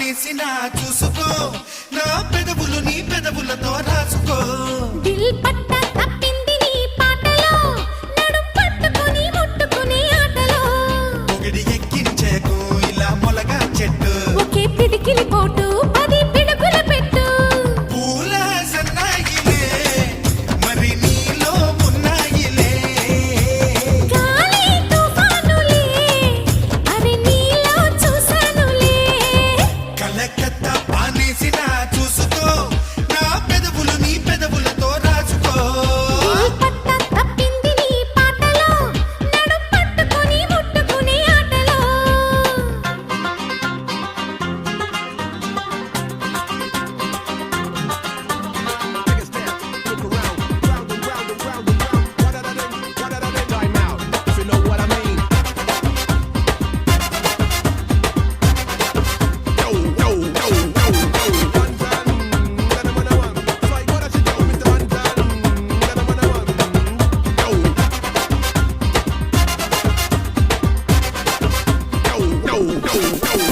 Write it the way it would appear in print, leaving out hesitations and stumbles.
పానేసిన చూసుకో నా పెదవులు నీ పెదవులతో రాసుకో దిల్ పట్ట తప్పింది నీ పాటలో నడుం పట్టుకొని ముట్టుకునే ఆటలో పొగిడి ఎక్కించేకు ఇలా మొలగా చెట్టు ఒకే పిడికిలి పోటు 10 పిడుగుల పెట్టు పూల సన్నాయిలే మరి నీలో ఉన్నాయిలే గాలి తుఫానులే అరే నీలో చూసానులే కలకత్తా పానేసిన చూసుకో నా పెదవులు నీ పెదవులతో రాసుకో దిల్ పట్ట తప్పింది నీ పాటలో నడుం పట్టుకొని ముట్టుకునే ఆటలో Take a step, look around, round and round and round and round. What did I do? What did I do? I'm out, if you know what I mean. Yo, yo, yo, yo, yo. Dun, dun, dun, dun, dun. It's like, what did you do, Mr. Dun, dun, dun, dun, dun, dun. Yo. Yo, yo, yo, yo.